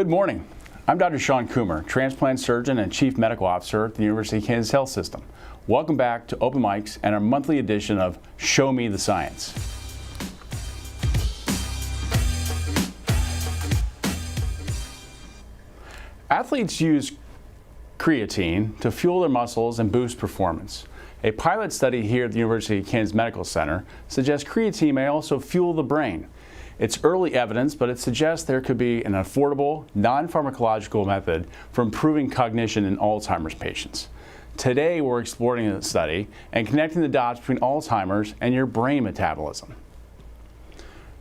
Good morning. I'm Dr. Sean Coomer, transplant surgeon and chief medical officer at the University of Kansas Health System. Welcome back to Open Mics and our monthly edition of Show Me the Science. Athletes use creatine to fuel their muscles and boost performance. A pilot study here at the University of Kansas Medical Center suggests creatine may also fuel the brain. It's early evidence, but it suggests there could be an affordable, non-pharmacological method for improving cognition in Alzheimer's patients. Today, we're exploring the study and connecting the dots between Alzheimer's and your brain metabolism.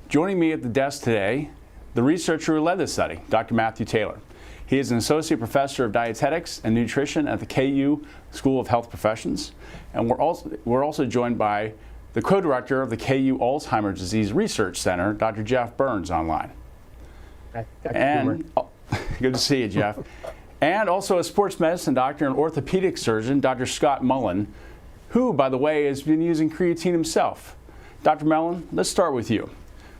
Joining me at the desk today, the researcher who led this study, Dr. Matthew Taylor. He is an associate professor of dietetics and nutrition at the KU School of Health Professions, and we're also joined by the co-director of the KU Alzheimer's Disease Research Center, Dr. Jeff Burns, online. Hi, Dr. Coomer. Good to see you, Jeff. And also a sports medicine doctor and orthopedic surgeon, Dr. Scott Mullen, who, by the way, has been using creatine himself. Dr. Mullen, let's start with you.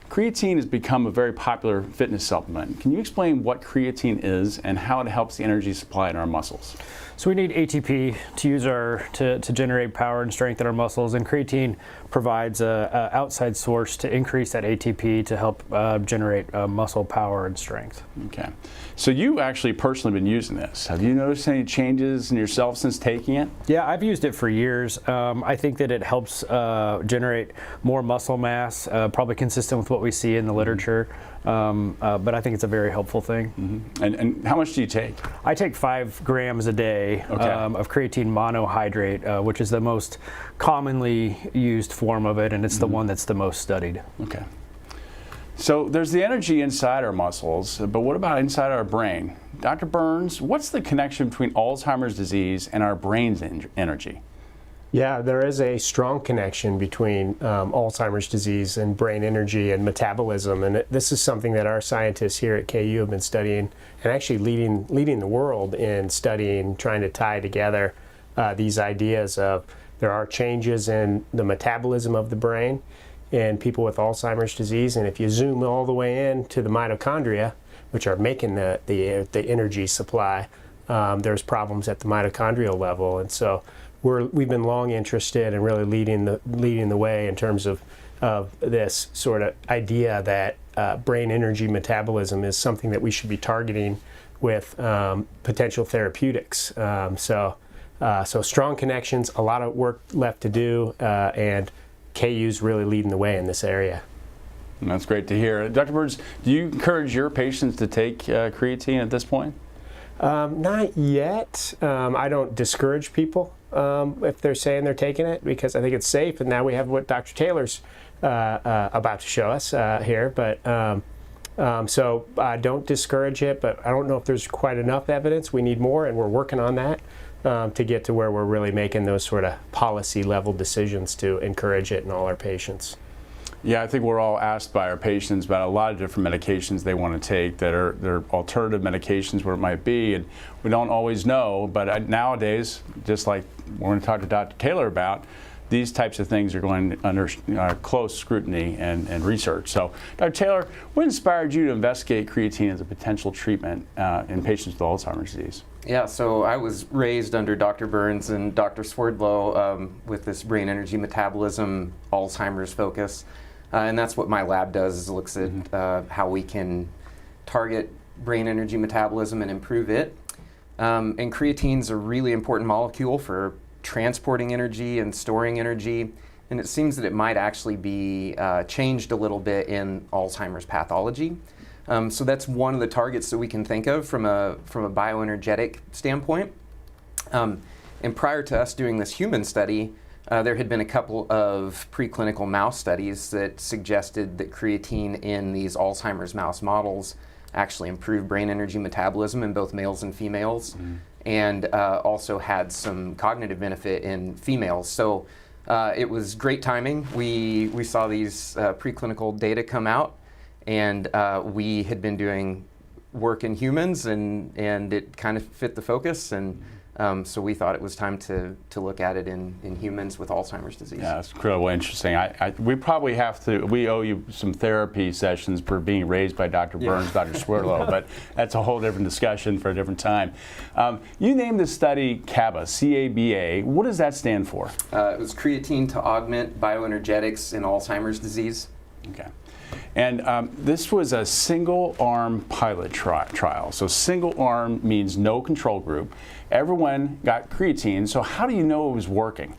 Creatine has become a very popular fitness supplement. Can you explain what creatine is and how it helps the energy supply in our muscles? So we need ATP to generate power and strength in our muscles, and creatine provides a outside source to increase that ATP to help generate muscle power and strength. Okay. So you've actually personally been using this. Have you noticed any changes in yourself since taking it? Yeah, I've used it for years. I think that it helps generate more muscle mass, probably consistent with what we see in the literature. But I think it's a very helpful thing. Mm-hmm. And how much do you take? I take 5 grams a day of creatine monohydrate, which is the most commonly used form of it, and it's the one that's the most studied. Okay. So there's the energy inside our muscles, but what about inside our brain? Dr. Burns, what's the connection between Alzheimer's disease and our brain's energy? Yeah, there is a strong connection between Alzheimer's disease and brain energy and metabolism, and this is something that our scientists here at KU have been studying and actually leading the world in studying, trying to tie together these ideas of there are changes in the metabolism of the brain in people with Alzheimer's disease, and if you zoom all the way in to the mitochondria, which are making the energy supply, there's problems at the mitochondrial level, and so we've been long interested in really leading the way in terms of this sort of idea that brain energy metabolism is something that we should be targeting with potential therapeutics. So strong connections, a lot of work left to do, and KU's really leading the way in this area. And that's great to hear. Dr. Burns, do you encourage your patients to take creatine at this point? Not yet. I don't discourage people if they're saying they're taking it, because I think it's safe, and now we have what Dr. Taylor's about to show us here. But so don't discourage it, but I don't know if there's quite enough evidence. We need more, and we're working on that to get to where we're really making those sort of policy level decisions to encourage it in all our patients. Yeah, I think we're all asked by our patients about a lot of different medications they want to take that are they're alternative medications where it might be, and we don't always know, but nowadays, just like we're going to talk to Dr. Taylor about, these types of things are going under close scrutiny and research. So, Dr. Taylor, what inspired you to investigate creatine as a potential treatment in patients with Alzheimer's disease? Yeah, so I was raised under Dr. Burns and Dr. Swerdlow with this brain energy metabolism Alzheimer's focus. And that's what my lab does, is looks at how we can target brain energy metabolism and improve it. And creatine's a really important molecule for transporting energy and storing energy. And it seems that it might actually be changed a little bit in Alzheimer's pathology. So that's one of the targets that we can think of from a bioenergetic standpoint. And prior to us doing this human study, there had been a couple of preclinical mouse studies that suggested that creatine in these Alzheimer's mouse models actually improved brain energy metabolism in both males and females, and also had some cognitive benefit in females. So it was great timing. We saw these preclinical data come out, and we had been doing work in humans, and it kind of fit the focus, and So we thought it was time to look at it in humans with Alzheimer's disease. Yeah, it's incredibly interesting. We probably we owe you some therapy sessions for being raised by Dr. Burns, Dr. Swerdlow, but that's a whole different discussion for a different time. You named this study CABA, C-A-B-A. What does that stand for? It was creatine to augment bioenergetics in Alzheimer's disease. Okay. And this was a single-arm pilot trial. So single-arm means no control group. Everyone got creatine. So how do you know it was working?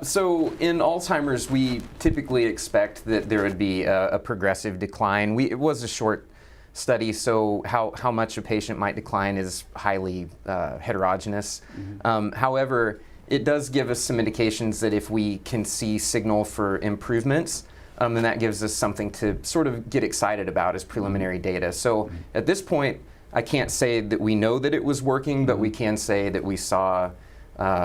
So in Alzheimer's, we typically expect that there would be a progressive decline. It was a short study, so how much a patient might decline is highly heterogeneous. However, it does give us some indications that if we can see signal for improvements, then that gives us something to sort of get excited about as preliminary data. So at this point, I can't say that we know that it was working, but we can say that we saw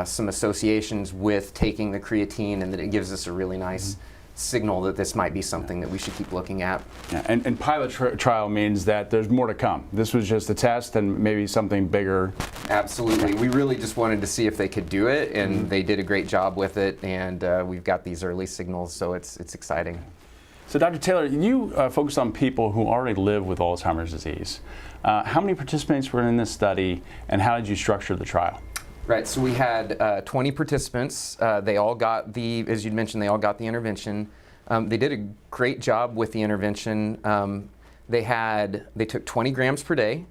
some associations with taking the creatine, and that it gives us a really nice signal that this might be something that we should keep looking at. Yeah, and pilot trial means that there's more to come. This was just a test and maybe something bigger. Absolutely. We really just wanted to see if they could do it, and they did a great job with it, and we've got these early signals, so it's exciting. So Dr. Taylor, you focus on people who already live with Alzheimer's disease. How many participants were in this study, and how did you structure the trial? Right, so we had 20 participants. They all got as you'd mentioned, they all got the intervention. They did a great job with the intervention. They took 20 grams per day,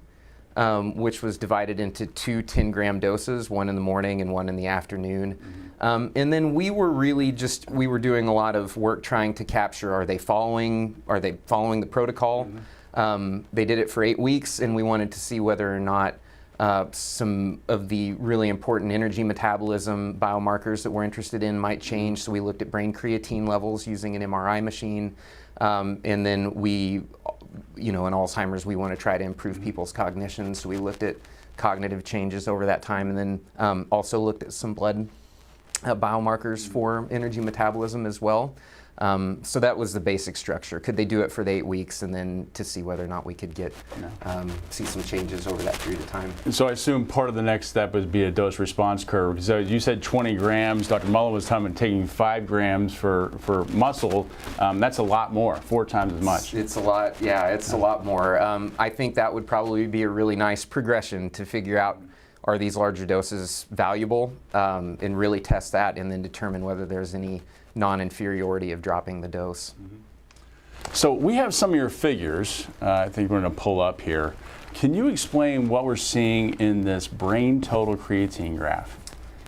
which was divided into two 10-gram doses, one in the morning and one in the afternoon. And then we were doing a lot of work trying to capture, are they following the protocol? They did it for 8 weeks, and we wanted to see whether or not some of the really important energy metabolism biomarkers that we're interested in might change. So we looked at brain creatine levels using an MRI machine. And then in Alzheimer's, we want to try to improve people's cognition. So we looked at cognitive changes over that time, and then also looked at some blood biomarkers for energy metabolism as well. So that was the basic structure. Could they do it for the 8 weeks, and then to see whether or not we could see some changes over that period of time. So I assume part of the next step would be a dose response curve. So you said 20 grams. Dr. Mullen was taking 5 grams for muscle. That's a lot more, 4 times as much. It's a lot. Yeah, it's a lot more. I think that would probably be a really nice progression to figure out, are these larger doses valuable, and really test that, and then determine whether there's any non-inferiority of dropping the dose. So we have some of your figures. I think we're going to pull up here. Can you explain what we're seeing in this brain total creatine graph?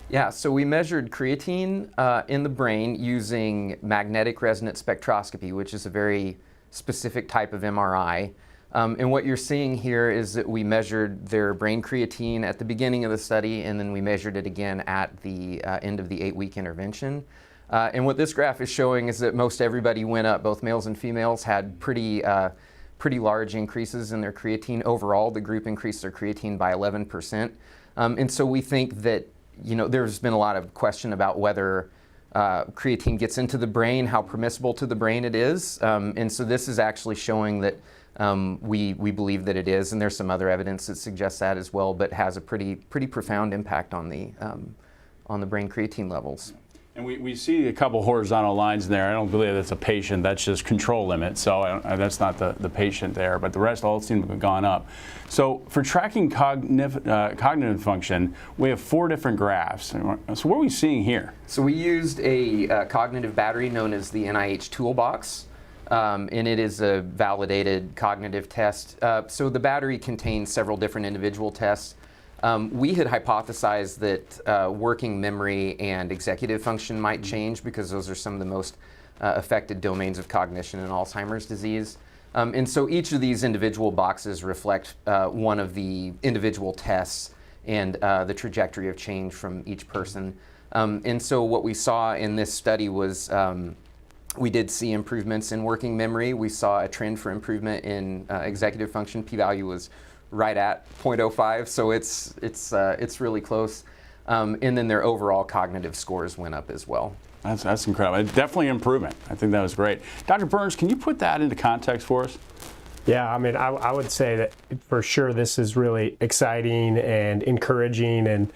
Yeah, so we measured creatine in the brain using magnetic resonance spectroscopy, which is a very specific type of MRI. And what you're seeing here is that we measured their brain creatine at the beginning of the study, and then we measured it again at the end of the 8-week intervention. And what this graph is showing is that most everybody went up. Both males and females had pretty large increases in their creatine. Overall, the group increased their creatine by 11%. And so we think that, there's been a lot of question about whether creatine gets into the brain, how permissible to the brain it is. And so this is actually showing that we believe that it is, and there's some other evidence that suggests that as well, but has a pretty profound impact on the brain creatine levels. And we see a couple horizontal lines there. I don't believe that's a patient. That's just control limit. So that's not the patient there. But the rest all seem to have gone up. So for tracking cognitive function, we have 4 different graphs. So what are we seeing here? So we used a cognitive battery known as the NIH Toolbox. And it is a validated cognitive test. So the battery contains several different individual tests. We had hypothesized that working memory and executive function might change, because those are some of the most affected domains of cognition in Alzheimer's disease. And so each of these individual boxes reflect one of the individual tests and the trajectory of change from each person. And so what we saw in this study was we did see improvements in working memory. We saw a trend for improvement in executive function. P-value was right at 0.05, so it's really close. And then their overall cognitive scores went up as well. That's incredible. Definitely improvement. I think that was great. Dr. Burns, can you put that into context for us? Yeah, I mean, I would say that for sure this is really exciting and encouraging, and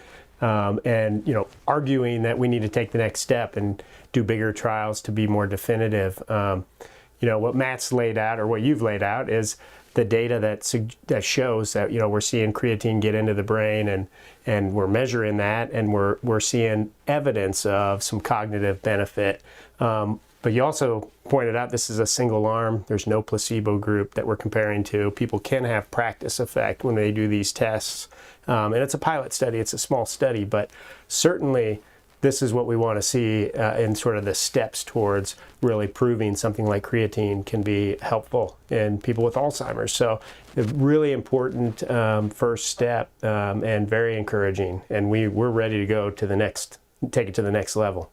arguing that we need to take the next step and do bigger trials to be more definitive. What Matt's laid out, or what you've laid out, is the data that shows that we're seeing creatine get into the brain, and we're measuring that, and we're seeing evidence of some cognitive benefit. But you also pointed out this is a single arm. There's no placebo group that we're comparing to. People can have practice effect when they do these tests. And it's a pilot study. It's a small study, but certainly this is what we want to see in sort of the steps towards really proving something like creatine can be helpful in people with Alzheimer's. So a really important first step, and very encouraging. And we're ready to go to take it to the next level.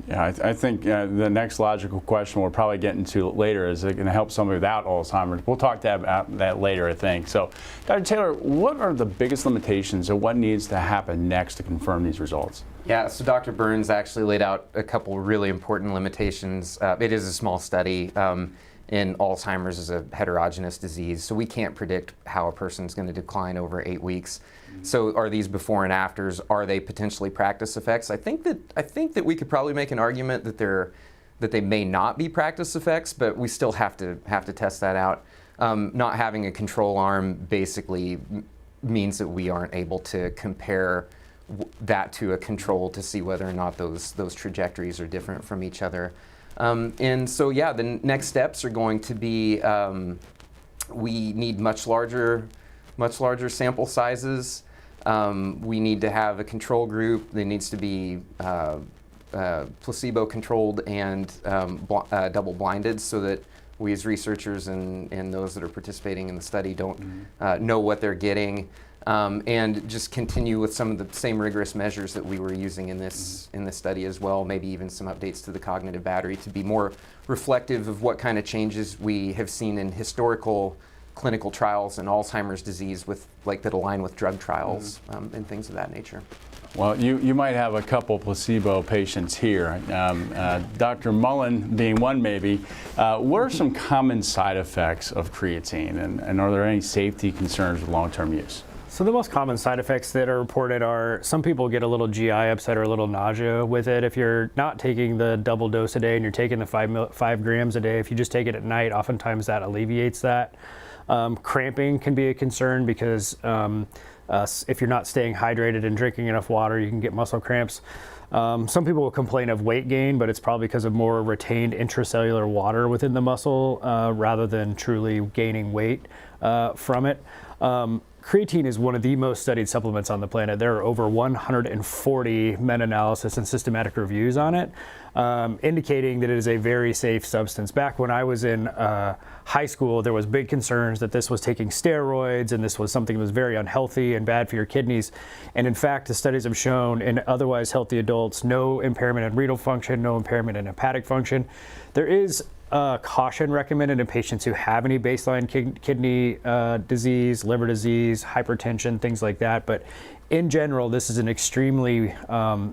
Yeah, I think the next logical question we'll probably get into later is it going to help somebody without Alzheimer's? We'll talk about that later, I think. So, Dr. Taylor, what are the biggest limitations, or what needs to happen next to confirm these results? Yeah, so Dr. Burns actually laid out a couple really important limitations. It is a small study. In Alzheimer's is a heterogeneous disease, so we can't predict how a person's going to decline over 8 weeks. So are these before and afters? Are they potentially practice effects? I think that we could probably make an argument that they may not be practice effects, but we still have to test that out. Not having a control arm basically means that we aren't able to compare that to a control to see whether or not those trajectories are different from each other. And so, yeah, the next steps are going to be we need much larger sample sizes. We need to have a control group. There needs to be placebo-controlled and double-blinded, so that we as researchers and those that are participating in the study don't know what they're getting. And just continue with some of the same rigorous measures that we were using in this study as well, maybe even some updates to the cognitive battery to be more reflective of what kind of changes we have seen in historical clinical trials in Alzheimer's disease that align with drug trials and things of that nature. Well, you might have a couple placebo patients here. Dr. Mullen being one maybe. What are some common side effects of creatine, and are there any safety concerns with long-term use? So the most common side effects that are reported are some people get a little GI upset or a little nausea with it. If you're not taking the double dose a day and you're taking the 5 grams a day, if you just take it at night, oftentimes that alleviates that. Cramping can be a concern because if you're not staying hydrated and drinking enough water, you can get muscle cramps. Some people will complain of weight gain, but it's probably because of more retained intracellular water within the muscle rather than truly gaining weight from it. Creatine is one of the most studied supplements on the planet. There are over 140 meta-analysis and systematic reviews on it, indicating that it is a very safe substance. Back when I was in high school, there was big concerns that this was taking steroids and this was something that was very unhealthy and bad for your kidneys. And in fact, the studies have shown in otherwise healthy adults, no impairment in renal function, no impairment in hepatic function. There is caution recommended in patients who have any baseline kidney disease, liver disease, hypertension, things like that. But in general, this is an extremely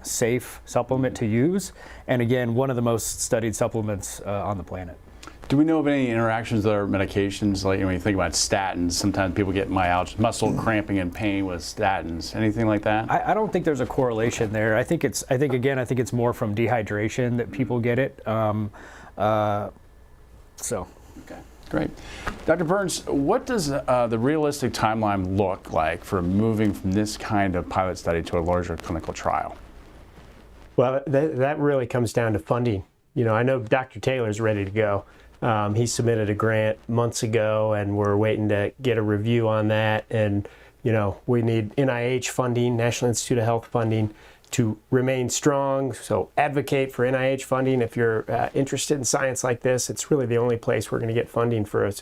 safe supplement to use. And again, one of the most studied supplements on the planet. Do we know of any interactions with other medications? Like when you think about statins, sometimes people get myalgia, muscle cramping and pain with statins. Anything like that? I don't think there's a correlation there. I think it's more from dehydration that people get it. Okay, great. Dr. Burns, what does the realistic timeline look like for moving from this kind of pilot study to a larger clinical trial? Well, that really comes down to funding. I know Dr. Taylor's ready to go. He submitted a grant months ago, and we're waiting to get a review on that. And, we need NIH funding, National Institute of Health funding, to remain strong. So advocate for NIH funding. If you're interested in science like this, it's really the only place we're going to get funding for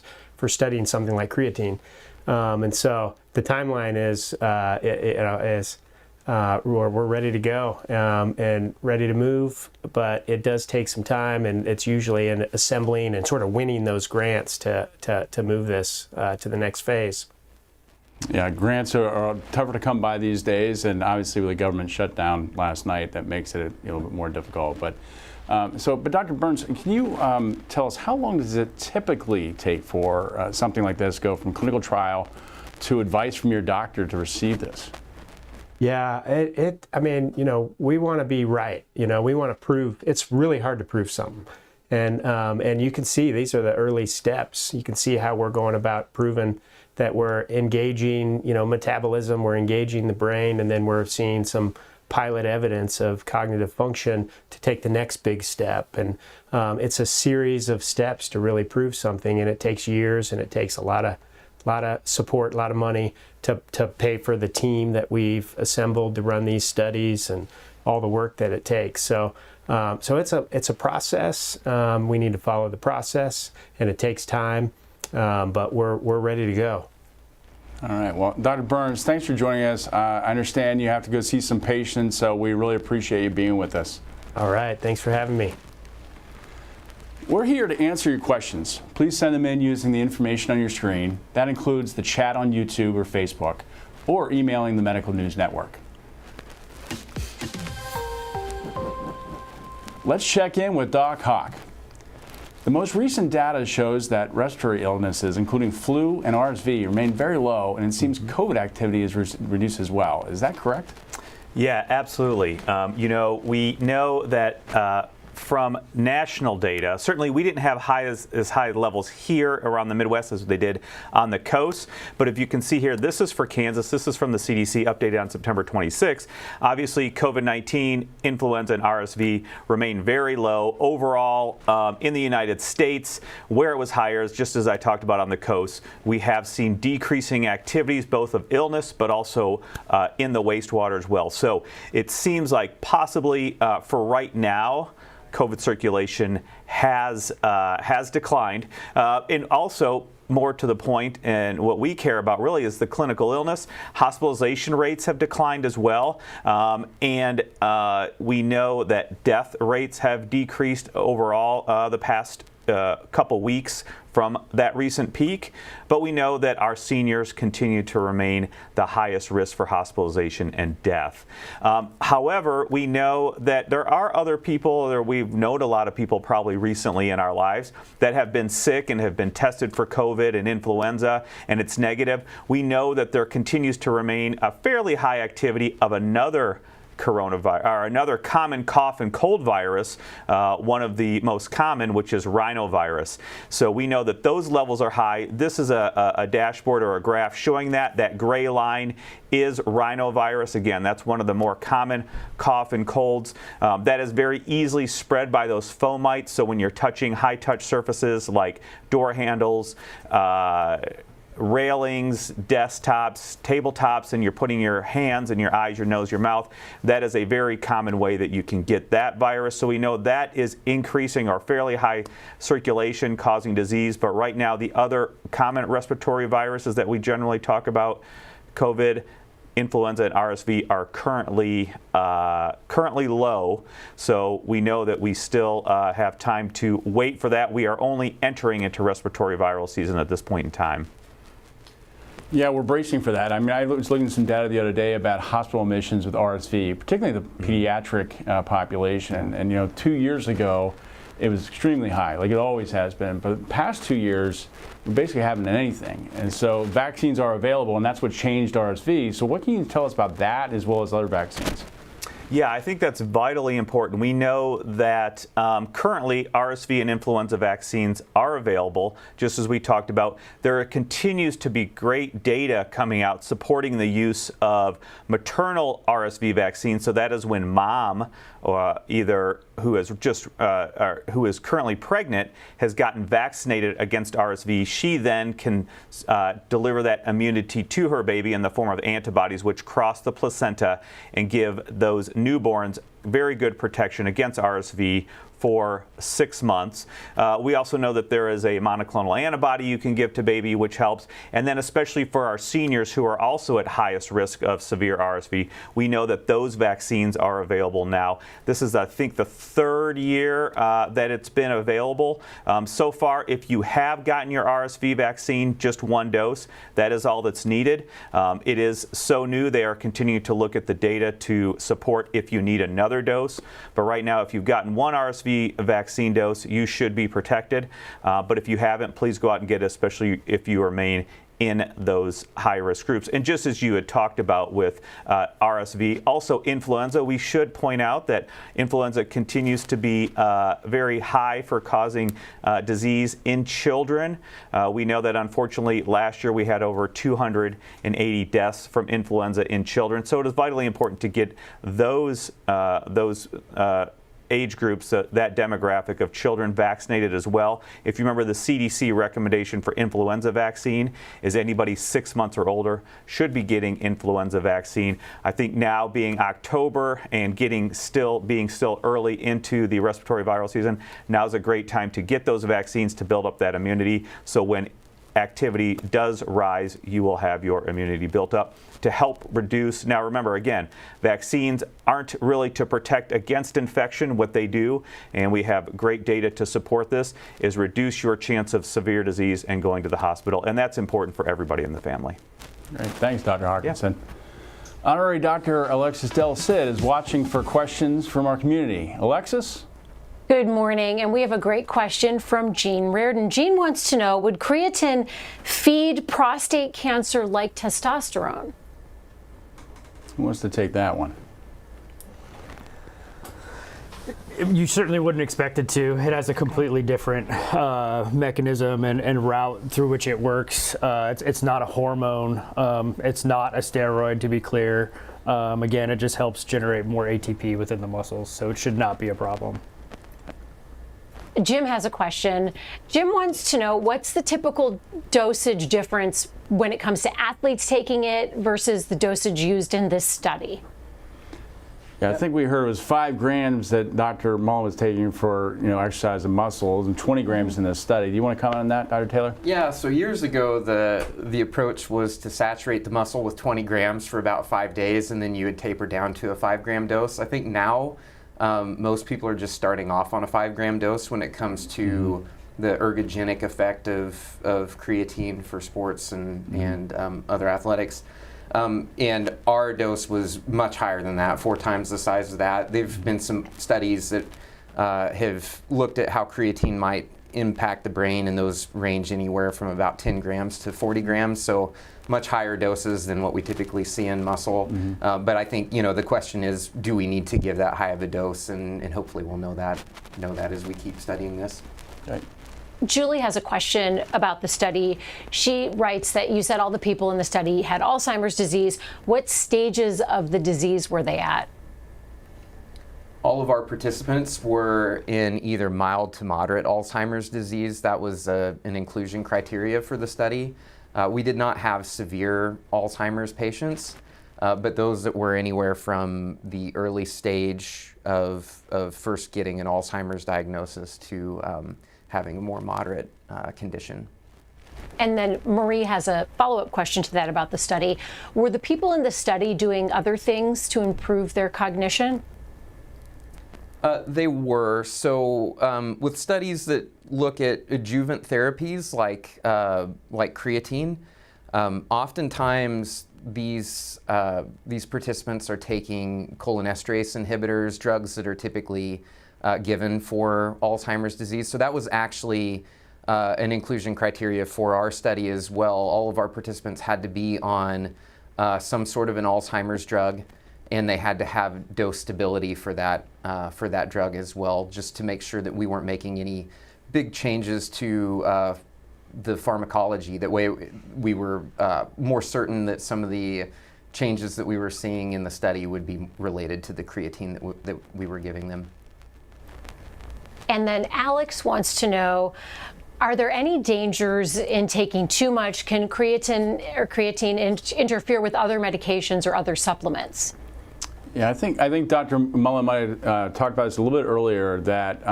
studying something like creatine. And so the timeline is we're ready to go and ready to move, but it does take some time, and it's usually in assembling and sort of winning those grants to move this to the next phase. Yeah, grants are tougher to come by these days, and obviously with the government shutdown last night, that makes it a little bit more difficult. But But Dr. Burns, can you tell us how long does it typically take for something like this go from clinical trial to advice from your doctor to receive this? Yeah, I mean, we want to be right. We want to prove. It's really hard to prove something. And you can see these are the early steps. You can see how we're going about proving that we're engaging, metabolism, we're engaging the brain, and then we're seeing some pilot evidence of cognitive function to take the next big step. And it's a series of steps to really prove something, and it takes years, and it takes a lot of support, a lot of money to pay for the team that we've assembled to run these studies and all the work that it takes. So it's a process. We need to follow the process, and it takes time, but we're ready to go. All right. Well, Dr. Burns, thanks for joining us. I understand you have to go see some patients, so we really appreciate you being with us. All right. Thanks for having me. We're here to answer your questions. Please send them in using the information on your screen. That includes the chat on YouTube or Facebook, or emailing the Medical News Network. Let's check in with Doc Hawk. The most recent data shows that respiratory illnesses, including flu and RSV, remain very low, and it seems COVID activity is reduced as well. Is that correct? Yeah, absolutely. We know that from national data, certainly we didn't have as high levels here around the Midwest as they did on the coast. But if you can see here, this is for Kansas. This is from the CDC, updated on September 26. Obviously, COVID-19, influenza, and RSV remain very low. Overall, in the United States, where it was higher, is just as I talked about on the coast, we have seen decreasing activities, both of illness, but also in the wastewater as well. So it seems like possibly for right now, COVID circulation has declined, and also more to the point, and what we care about really is the clinical illness. Hospitalization rates have declined as well, and we know that death rates have decreased overall the past couple weeks from that recent peak, but we know that our seniors continue to remain the highest risk for hospitalization and death. However, we know that there are other people, or we've known a lot of people probably recently in our lives that have been sick and have been tested for COVID and influenza, and it's negative. We know that there continues to remain a fairly high activity of another coronavirus, or another common cough and cold virus, one of the most common, which is rhinovirus. So we know that those levels are high. This is a dashboard or a graph showing that gray line is rhinovirus. Again, that's one of the more common cough and colds that is very easily spread by those fomites. So when you're touching high touch surfaces like door handles, railings, desktops, tabletops, and you're putting your hands in your eyes, your nose, your mouth, that is a very common way that you can get that virus. So we know that is increasing or fairly high circulation, causing disease. But right now, the other common respiratory viruses that we generally talk about, COVID, influenza, and RSV, are currently low. So we know that we still have time to wait for that. We are only entering into respiratory viral season at this point in time. Yeah, we're bracing for that. I mean, I was looking at some data the other day about hospital admissions with RSV, particularly the pediatric population. And 2 years ago, it was extremely high, like it always has been. But the past 2 years, we basically haven't done anything. And so vaccines are available, and that's what changed RSV. So what can you tell us about that as well as other vaccines? Yeah, I think that's vitally important. We know that currently RSV and influenza vaccines are available, just as we talked about. There continues to be great data coming out supporting the use of maternal RSV vaccines. So that is when mom, either who is currently pregnant, has gotten vaccinated against RSV. She then can deliver that immunity to her baby in the form of antibodies, which cross the placenta and give those newborns very good protection against RSV for 6 months. We also know that there is a monoclonal antibody you can give to baby, which helps. And then especially for our seniors who are also at highest risk of severe RSV, we know that those vaccines are available now. This is, I think, the third year that it's been available. So far, if you have gotten your RSV vaccine, just 1 dose, that is all that's needed. It is so new, they are continuing to look at the data to support if you need another another dose. But right now, if you've gotten one RSV vaccine dose, you should be protected. But if you haven't, please go out and get it, especially if you remain in those high-risk groups. And just as you had talked about with RSV, also influenza, we should point out that influenza continues to be very high for causing disease in children. We know that unfortunately last year we had over 280 deaths from influenza in children. So it is vitally important to get those age groups, that demographic of children vaccinated as well. If you remember, the CDC recommendation for influenza vaccine is anybody 6 months or older should be getting influenza vaccine. I think now being October and being still early into the respiratory viral season, now is a great time to get those vaccines to build up that immunity. So when activity does rise, you will have your immunity built up to help reduce. Now remember, again, vaccines aren't really to protect against infection. What they do, and we have great data to support this, is reduce your chance of severe disease and going to the hospital. And that's important for everybody in the family. Great. Thanks, Dr. Hawkinson. Yeah. Honorary Dr. Alexis Del Cid is watching for questions from our community. Alexis? Good morning, and we have a great question from Jean Reardon. Jean wants to know, would creatine feed prostate cancer like testosterone? Who wants to take that one? You certainly wouldn't expect it to. It has a completely different mechanism and route through which it works. It's not a hormone. It's not a steroid, to be clear. Again, it just helps generate more ATP within the muscles, so it should not be a problem. Jim has a question. Jim wants to know, what's the typical dosage difference when it comes to athletes taking it versus the dosage used in this study? Yeah, I think we heard it was 5 grams that Dr. Mullen was taking for exercise and muscles, and 20 grams in this study. Do you want to comment on that, Dr. Taylor? Yeah, so years ago the approach was to saturate the muscle with 20 grams for about 5 days, and then you would taper down to a 5-gram dose. I think now most people are just starting off on a 5-gram dose when it comes to the ergogenic effect of creatine for sports and other athletics. And our dose was much higher than that, 4 times the size of that. There have been some studies that have looked at how creatine might impact the brain, and those range anywhere from about 10 grams to 40 grams, so much higher doses than what we typically see in muscle. But I think the question is, do we need to give that high of a dose? And hopefully we'll know that as we keep studying this. Okay. Julie has a question about the study. She writes that you said all the people in the study had Alzheimer's disease. What stages of the disease were they at? All of our participants were in either mild to moderate Alzheimer's disease. That was an inclusion criteria for the study. We did not have severe Alzheimer's patients, but those that were anywhere from the early stage of first getting an Alzheimer's diagnosis to having a more moderate condition. And then Marie has a follow-up question to that about the study. Were the people in the study doing other things to improve their cognition? They were. So with studies that look at adjuvant therapies like creatine, oftentimes these participants are taking cholinesterase inhibitors, drugs that are typically given for Alzheimer's disease. So that was actually an inclusion criteria for our study as well. All of our participants had to be on some sort of an Alzheimer's drug, and they had to have dose stability for that drug as well, just to make sure that we weren't making any big changes to the pharmacology. That way we were more certain that some of the changes that we were seeing in the study would be related to the creatine that we were giving them. And then Alex wants to know, are there any dangers in taking too much? Can creatine interfere with other medications or other supplements? Yeah, I think Dr. Mullen might have talked about this a little bit earlier, that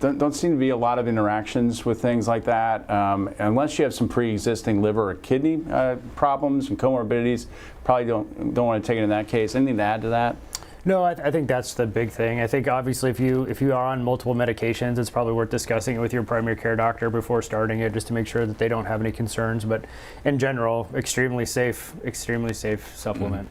don't seem to be a lot of interactions with things like that. Unless you have some pre-existing liver or kidney problems and comorbidities, probably don't want to take it in that case. Anything to add to that? No, I think that's the big thing. I think obviously if you are on multiple medications, it's probably worth discussing it with your primary care doctor before starting it, just to make sure that they don't have any concerns. But in general, extremely safe supplement.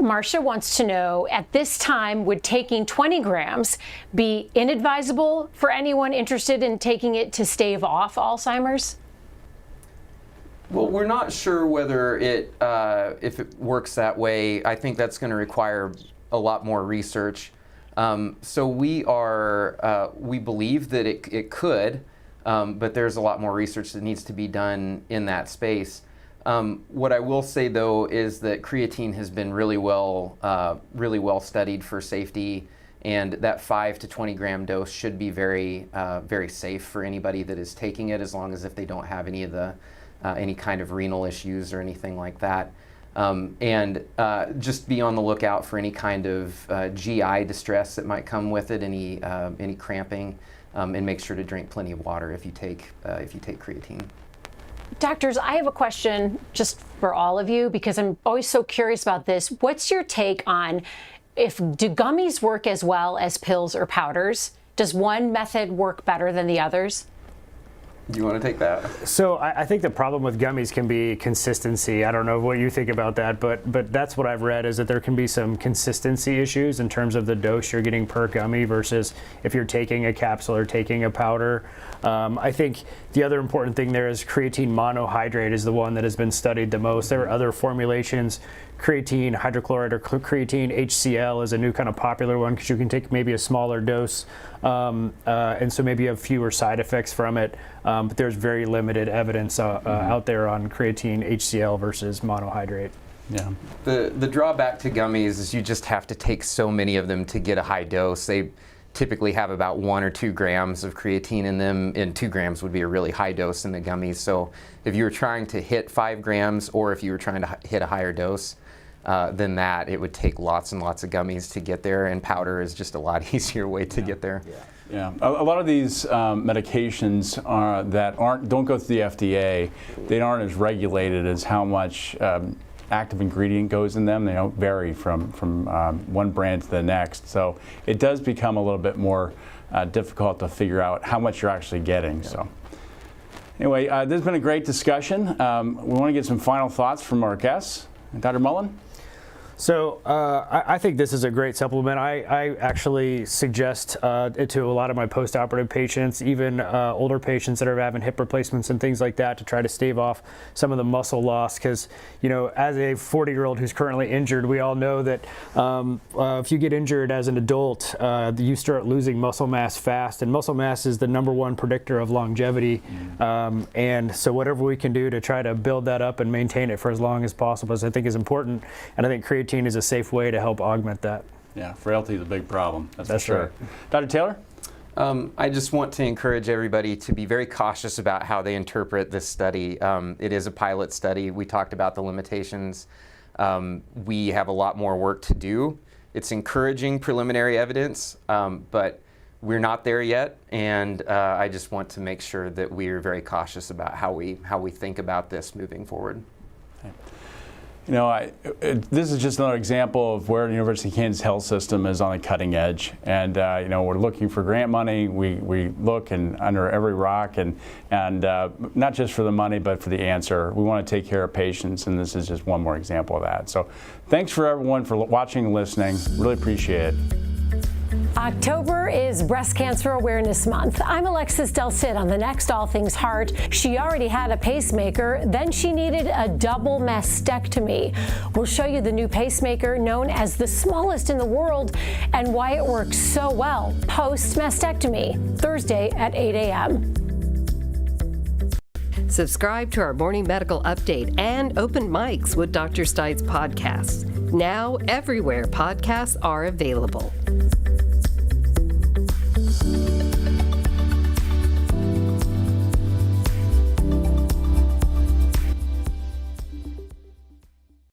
Marcia wants to know, at this time, would taking 20 grams be inadvisable for anyone interested in taking it to stave off Alzheimer's? Well, we're not sure whether if it works that way. I think that's going to require a lot more research. So we believe that it could, but there's a lot more research that needs to be done in that space. What I will say though is that creatine has been really well studied for safety, and that 5 to 20 gram dose should be very safe for anybody that is taking it, as long as if they don't have any kind of renal issues or anything like that. Just be on the lookout for any kind of GI distress that might come with it, any cramping, and make sure to drink plenty of water if you take creatine. Doctors, I have a question just for all of you, because I'm always so curious about this. What's your take on do gummies work as well as pills or powders? Does one method work better than the others? Do you want to take that? So I think the problem with gummies can be consistency. I don't know what you think about that, but that's what I've read, is that there can be some consistency issues in terms of the dose you're getting per gummy versus if you're taking a capsule or taking a powder. I think the other important thing there is creatine monohydrate is the one that has been studied the most. There are other formulations. Creatine hydrochloride or creatine HCl is a new kind of popular one, because you can take maybe a smaller dose, and so maybe you have fewer side effects from it. But there's very limited evidence out there on creatine HCl versus monohydrate. Yeah. The drawback to gummies is you just have to take so many of them to get a high dose. They typically have about 1 or 2 grams of creatine in them, and 2 grams would be a really high dose in the gummies. So if you were trying to hit 5 grams, or if you were trying to hit a higher dose than that, it would take lots and lots of gummies to get there, and powder is just a lot easier way to get there. Yeah, a lot of these medications don't go through the FDA. They aren't as regulated as how much active ingredient goes in them. They don't vary from one brand to the next. So it does become a little bit more difficult to figure out how much you're actually getting. Yeah. So anyway, this has been a great discussion. We want to get some final thoughts from our guests. Dr. Mullen? So I think this is a great supplement. I actually suggest it to a lot of my post-operative patients, even older patients that are having hip replacements and things like that, to try to stave off some of the muscle loss. Because, you know, as a 40-year-old who's currently injured, we all know that if you get injured as an adult, you start losing muscle mass fast, and muscle mass is the #1 predictor of longevity. And so whatever we can do to try to build that up and maintain it for as long as possible, I think is important. And I think creatine is a safe way to help augment that. Yeah, frailty is a big problem. That's for sure. Right. Dr. Taylor? I just want to encourage everybody to be very cautious about how they interpret this study. It is a pilot study. We talked about the limitations. We have a lot more work to do. It's encouraging preliminary evidence, but we're not there yet, and I just want to make sure that we're very cautious about how we think about this moving forward. Okay. You know, this is just another example of where the University of Kansas health system is on the cutting edge, and you know, we're looking for grant money. We look under every rock, and not just for the money, but for the answer. We want to take care of patients, and this is just one more example of that. So, thanks for everyone for watching and listening. Really appreciate it. October is Breast Cancer Awareness Month. I'm Alexis Del Cid on the next All Things Heart. She already had a pacemaker, then she needed a double mastectomy. We'll show you the new pacemaker, known as the smallest in the world, and why it works so well post-mastectomy, Thursday at 8 a.m. Subscribe to our morning medical update and Open Mics with Dr. Stites podcasts. Now everywhere podcasts are available.